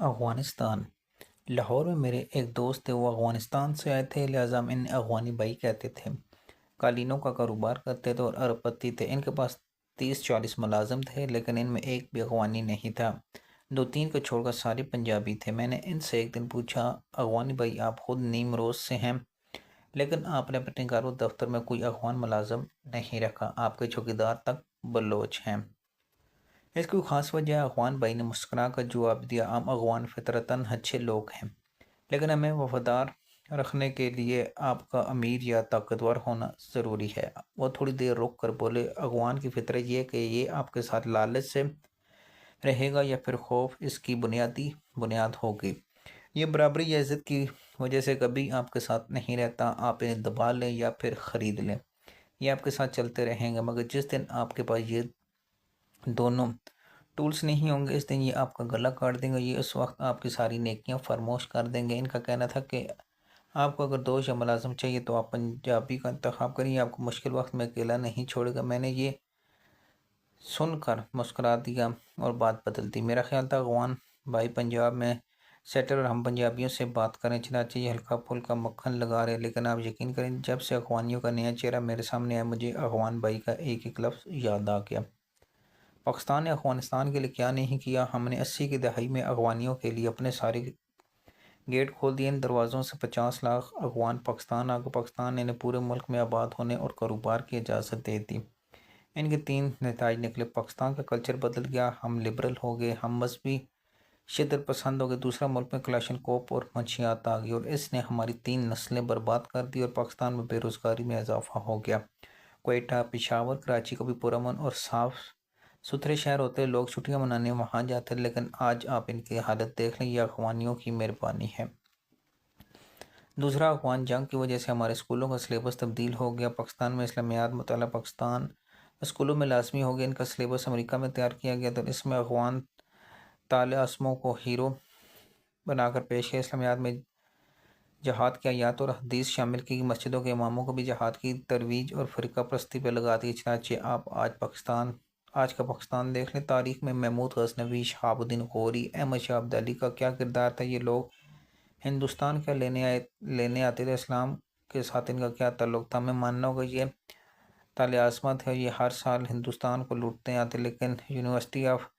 अफ़गानिस्तान। लाहौर में मेरे एक दोस्त थे, वो अफ़गानिस्तान से आए थे, लिहाजा हम इन्हें अफ़गानी भाई कहते थे। कालीनों का कारोबार करते थे और अरबपति थे। इनके पास 30-40 मुलाजिम थे, लेकिन इनमें एक भी अफ़गानी नहीं था। 2-3 को छोड़कर सारे पंजाबी थे। मैंने इनसे एक दिन पूछा, अफ़गानी भाई आप खुद नीमरोज़ से हैं, लेकिन आपने अपने घर व दफ्तर में कोई अफ़गान मुलाजिम नहीं रखा, आपके चौकीदार तक बलोच हैं। इसकी कोई ख़ास वजह है? अफ़गान भाई ने मुस्कुरा कर जवाब दिया, हम अफ़गान फ़ितरतन अच्छे लोग हैं, लेकिन हमें वफ़ादार रखने के लिए आपका अमीर या ताकतवर होना ज़रूरी है। वो थोड़ी देर रुक कर बोले, अफ़गान की फ़ितरत ये है कि ये आपके साथ लालच से रहेगा या फिर खौफ, इसकी बुनियादी बुनियाद होगी। ये बराबरी या इज़्ज़त की वजह से कभी आपके साथ नहीं रहता। आप इन्हें दबा लें या फिर ख़रीद लें, ये आपके साथ चलते रहेंगे, मगर जिस दिन आपके पास ये दोनों टूल्स नहीं होंगे, इस दिन ये आपका गला काट देंगे। ये उस वक्त आपकी सारी नेकियां फरमोश कर देंगे। इनका कहना था कि आपको अगर दोस्त या मुलाजिम चाहिए तो आप पंजाबी का इंतखाब करिए, आपको मुश्किल वक्त में अकेला नहीं छोड़ेगा। मैंने ये सुनकर मुस्कुरा दिया और बात बदल दी। मेरा ख्याल था अफ़गान भाई पंजाब में सेटल और हम पंजाबियों से बात करें, चनाचे ये हल्का फुल्का मक्खन लगा रहे। लेकिन आप यकीन करें, जब से अफ़गानियों का नया चेहरा मेरे सामने आया, मुझे अफ़गान भाई का एक एक लफ्ज़ याद आ गया। पाकिस्तान ने अफ़गानिस्तान के लिए क्या नहीं किया। हमने 80 की दहाई में अफ़गानियों के लिए अपने सारे गेट खोल दिए। इन दरवाज़ों से 50 लाख अफ़गान पाकिस्तान आ गए। पाकिस्तान ने इन्हें पूरे मुल्क में आबाद होने और कारोबार की इजाज़त दे दी। इनके 3 नताइज निकले। पाकिस्तान का कल्चर बदल गया, हम लिबरल हो गए, हम मजहबी शिद्दत पसंद हो गए। दूसरा, मुल्क में क्लाशनकोप और मंशियात आ गई और इसने हमारी 3 नस्लें बर्बाद कर दी और पाकिस्तान में बेरोज़गारी में इजाफा हो गया। क्वेटा, पेशावर, कराची को भी पुरअमन और साफ सुथरे शहर होते, लोग छुट्टियां मनाने वहाँ जाते, लेकिन आज आप इनकी हालत देख लें, यह अफ़गानियों की मेहरबानी है। दूसरा, अफ़गान जंग की वजह से हमारे स्कूलों का सिलेबस तब्दील हो गया। पाकिस्तान में इस्लामियात मुताला पाकिस्तान स्कूलों में लाजमी हो गया। इनका सिलेबस अमेरिका में तैयार किया गया, तो इसमें अफ़गान तालिस्मों को हीरो बनाकर पेश किया। इस्लामियात में जहाद की आयात और हदीस शामिल की, मस्जिदों के इमामों को भी जहाद की तरवीज और फ़िरका परस्ती पर लगा दी। चनाचे आप आज का पाकिस्तान देख लें। तारीख़ में महमूद गज़नवी, शहाबुद्दीन गौरी, अहमद शाह अब्दाली का क्या किरदार था। ये लोग हिंदुस्तान क्या लेने आते थे, इस्लाम के साथ इनका क्या ताल्लुक़ था। हमें मानना होगा ये तालिस्मत है, ये हर साल हिंदुस्तान को लूटते आते, लेकिन यूनिवर्सिटी ऑफ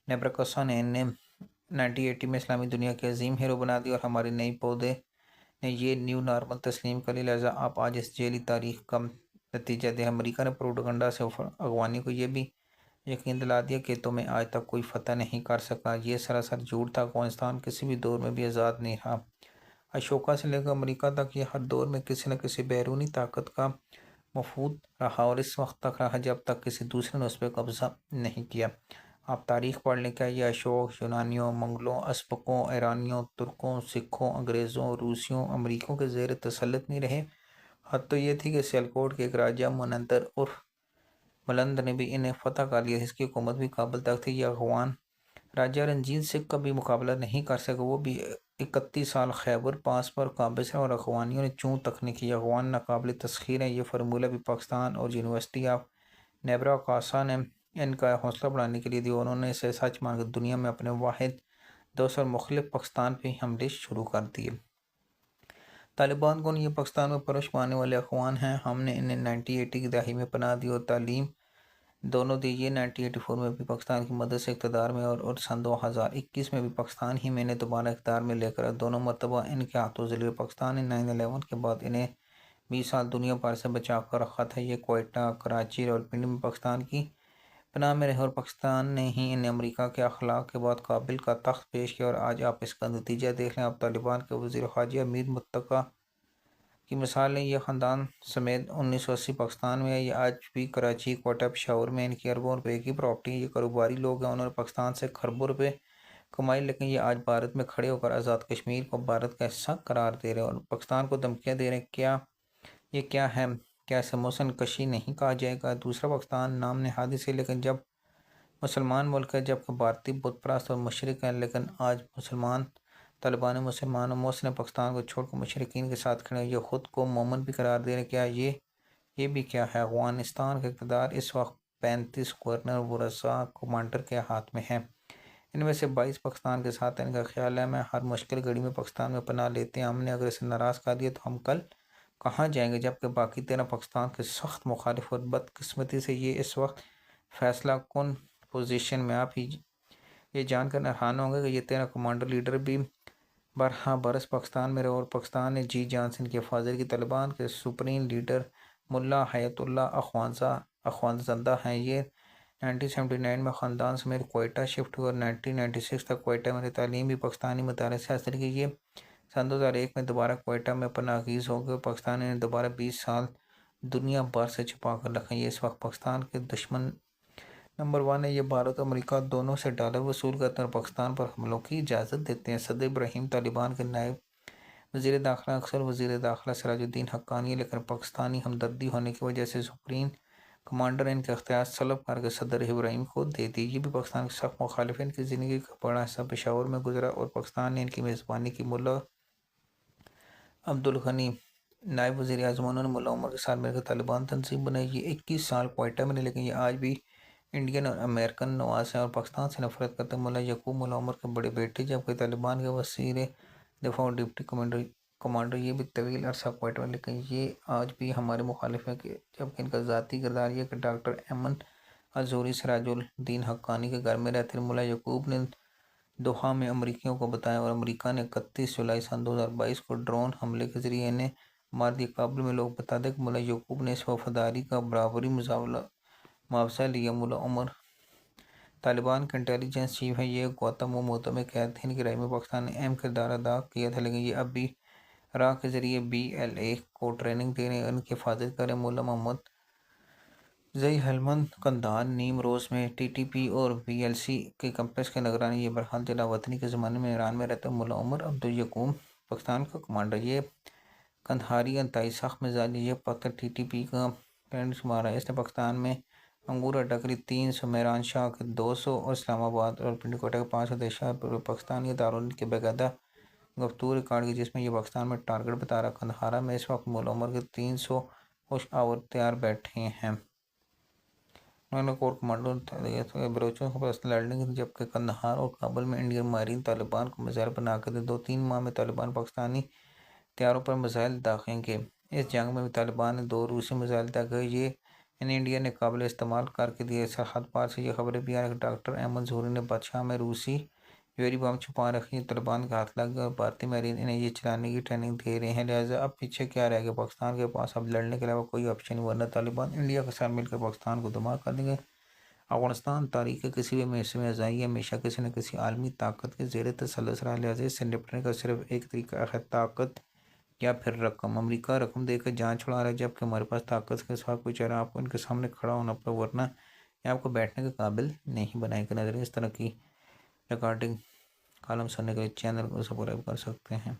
नेब्रास्का ने इन्हें 1980 में इस्लामी दुनिया के अजीम हीरो बना दिया और हमारे नई पौधे ने ये न्यू नॉर्मल तस्लीम कर लिया। लिहाजा आप आज इस जेली तारीख का नतीजा दें। अमेरिका ने प्रोपेगेंडा से अगवानी को ये भी यकीन दिला दिया कि तुम्हें आज तक कोई फतह नहीं कर सका। ये सरासर झूठ था। अफगानिस्तान किसी भी दौर में भी आज़ाद नहीं रहा। अशोका से लेकर अमेरिका तक ये हर दौर में किसी न किसी बैरूनी ताकत का मफूद रहा और इस वक्त तक रहा जब तक किसी दूसरे ने उस पर कब्जा नहीं किया। आप तारीख पढ़ लें, क्या ये अशोक यूनानियों, मंगलों, अस्बकों, ईरानियों, तुर्कों, सिखों, अंग्रेज़ों, रूसियों, अमरीकों के ज़ेर तसल्लुत नहीं रहे। हद तो ये थी कि सियालकोट के एक राजा मुनंदर उर्फ बुलंद ने भी इन्हें फतह कर लिया। इसकी हुकूमत भी काबुल तक थी। यह अफगान राजा रंजीत सिंह का भी मुकाबला नहीं कर सका। वो भी 31 साल खैबर पास पर काबिज है और अफगानियों ने चूं तक नहीं की। अफगान नाकाबिल तस्खीर है। ये फार्मूला भी पाकिस्तान और यूनिवर्सिटी ऑफ नेब्रास्का ने इनका हौसला बढ़ाने के लिए दिया। उन्होंने इसे सच मानकर दुनिया में अपने वाहिद दोस्त और मुखलिफ पाकिस्तान पर हमले शुरू कर दिए। तालिबान कौन? ये पाकिस्तान में परश पाने वाले अफगान हैं। हमने इन्हें 1980 की दहाई में पनाह दी और तालीम दोनों दी। ये 1984 में भी पाकिस्तान की मदद से इक़्तिदार में और सन 2021 में भी पाकिस्तान ही में इन्हें दोबारा इक़्तिदार में लेकर दोनों मरतबा इनके हाथों ज़िले पाकिस्तान ने 9/11 के बाद इन्हें 20 साल दुनिया भर से बचा कर रखा था। ये क्वेटा, कराची, रावलपिंडी में पाकिस्तान की पनाह में रहे और पाकिस्तान ने ही इन्हें अमेरिका के अखलाक के बाद काबिल का तख्त पेश किया और आज आप इसका नतीजा देख लें। आप तालिबान के वज़ीर ख़ारजा अमीर मुत्तका की मिसाल है। ये ख़ानदान समेत 1980 पाकिस्तान में है। ये आज भी कराची, कोटा, पेशावर में इनकी अरबों रुपए की प्रॉपर्टी है। ये कारोबारी लोग हैं, उन्होंने पाकिस्तान से खरबों रुपए कमाई, लेकिन ये आज भारत में खड़े होकर आज़ाद कश्मीर को भारत का हिस्सा करार दे रहे हैं और पाकिस्तान को धमकियाँ दे रहे हैं। ये क्या है? क्या इसे मोहसिन कशी नहीं कहा जाएगा? दूसरा, पाकिस्तान नाम नहादी से, लेकिन जब मुसलमान मुल्क है, जबकि भारतीय बुत परस्त और मुशरिक हैं, लेकिन आज मुसलमान तालिबान मुसलमान और मोहसिन पाकिस्तान को छोड़कर मुशरिकीन के साथ खड़े हैं। ये ख़ुद को मोमन भी करार दे रहे हैं। क्या ये भी क्या है? अफगानिस्तान का इक़्तिदार इस वक्त 35 गवर्नर वज़रा कमांडर के हाथ में है। इनमें से 22 पाकिस्तान के साथ हैं। इनका ख्याल है मैं हर मुश्किल घड़ी में पाकिस्तान में पनाह लेते हैं, हमने अगर इसे नाराज़ कर दिया तो हम कल कहाँ जाएंगे, जबकि बाकी 13 पाकिस्तान के सख्त मुखालिफ और बदकिस्मती से ये इस वक्त फैसला कौन पोजीशन में। आप ही ये जानकर हैरान होंगे कि ये 13 कमांडर लीडर भी बरहा बरस पाकिस्तान में रहे और पाकिस्तान ने जी जान से इनकी हिफाजत की। तालिबान के सुप्रीम लीडर मुल्ला हयातुल्ला अखवानज़दा हैं। ये 1979 में ख़ानदान समेत कोयटा शिफ्ट हुए और 1996 तक कोयटा में तालीम भी पाकिस्तानी मदारस से हासिल की। ये सन 2001 में दोबारा कोयटा में पनाहगीज़ हो गए। पाकिस्तान ने दोबारा 20 साल दुनिया भर से छुपा कर रखा। ये इस वक्त पाकिस्तान के दुश्मन नंबर 1 है। ये भारत और अमेरिका दोनों से डॉलर वसूल करते हैं और पाकिस्तान पर हमलों की इजाज़त देते हैं। सदर इब्राहीम तालिबान के नायब वज़ीर दाखिला अक्सर वज़ीर दाखिला सिराजुद्दीन हक्कानी है, लेकिन पाकिस्तानी हमदर्दी होने की वजह से सुप्रीम कमांडर इनके अख्तियार सलब करके सदर इब्राहीम को दे दी। ये भी पाकिस्तान के सख्त मुखालिफ इनकी ज़िंदगी का बड़ा हिस्सा पेशावर में गुजरा और पाकिस्तान ने इनकी मेज़बानी की। मुल्ला अब्दुल गनी नायब वज़ीर आज़म, उन्होंने मुल्ला उमर के साथ मिलकर तालिबान तंजीम बनाई। ये 21 साल कोयटा में रहे, लेकिन ये आज भी इंडियन और अमेरिकन नवाज हैं और पाकिस्तान से नफरत करते हैं। मुल्ला यकूब मुल्ला उमर के बड़े बेटे, जबकि तालिबान के वज़ीर दिफा और डिप्टी कमांडर ये भी तवील अरसा कोयटा में, लेकिन ये आज भी हमारे मुखालिफ है। कि जबकि इनका ज़ाती किरदार ये कि डॉक्टर एमन अजूरी सिराजुद्दीन हक्कानी के घर में रहते। मुल्ला यकूब ने दोहा में अमरीकियों को बताया और अमेरिका ने 31 जुलाई सन 2022 को ड्रोन हमले के जरिए इन्हें मार दिया। काबुल में लोग बता दें कि मुल्ला यकूब ने इस वफादारी का बराबरी मुआवजा लिया। मुल्ला उमर तालिबान के इंटेलिजेंस चीफ है। ये गौतम में कैद थे। इनकी राय में पाकिस्तान ने अहम किरदार अदा किया था, लेकिन ये अब भी इराक़ के ज़रिए BLA को ट्रेनिंग दे रहे हैं, उनकी हिफाजत करें। मुल्ला मोहम्मद जई हेलमंद कंधार नीम रोज़ में TTP और BLC के कैंपस के निगरानी। ये बहरहाल जिला वतनी के ज़माने में ईरान में रहते मुल्ला उमर अब्दुल यकूम पाकिस्तान का कमांडर। ये कंधारी अंतई सख्त मिजाज, ये पाकिस्तान TTP का ट्रेंड शुमार है। इसने पाकिस्तान में अंगूर डकरी 300, मेहरान शाह के 200 और इस्लामाबाद और पिंडी कोटा के 500 देशा पाकिस्तानी दारुल के बेकायदा गुफ्तगू रिकॉर्ड की, जिसमें ये पाकिस्तान में टारगेट बता रहा। कंधारा में इस वक्त मुल्ला उमर के 300 खुश आवर तैयार बैठे हैं। उन्होंने कोर कमांडर बलोचों को पर्सनल लैंडिंग, जबकि कंधार और काबुल में इंडियन मारीन तालिबान को मिसाइल बना कर 2-3 माह में तालिबान पाकिस्तानी तैयारों पर मिसाइल दागेंगे। इस जंग में तालिबान ने 2 रूसी मिसाइल दागे। ये इन इंडिया ने काबिल इस्तेमाल करके दिए। सरहद पार से ये खबरें भी आ रही डॉक्टर अहमद जूहरी ने बादशाह में रूसी यूरी बम छुपा रखी। तालिबान का हाथ लग गया और भारतीय मारीन इन्हें ये चलाने की ट्रेनिंग दे रहे हैं। लिहाजा अब पीछे क्या रह गया, पाकिस्तान के पास अब लड़ने के अलावा कोई ऑप्शन नहीं, वरना तालिबान इंडिया के साथ मिलकर पाकिस्तान को धमाका कर देंगे। अफगानिस्तान तारीख के किसी भी हिस्से में अजाई हमेशा किसी न किसी आलमी ताकत के जेर तसल्लुत रहा। लिहाजा इससे निपटने का सिर्फ एक तरीका है, ताकत या फिर रकम। अमेरिका रकम देकर जान छुड़ा रहा है, जबकि हमारे पास ताकत के साथ कोई चारा आपको इनके सामने खड़ा होना पड़ा, वरना ये आपको बैठने के काबिल नहीं बनाएगा। नजर इस तरह की रिकॉर्डिंग कॉलम सुनने के लिए चैनल को सब्सक्राइब कर सकते हैं।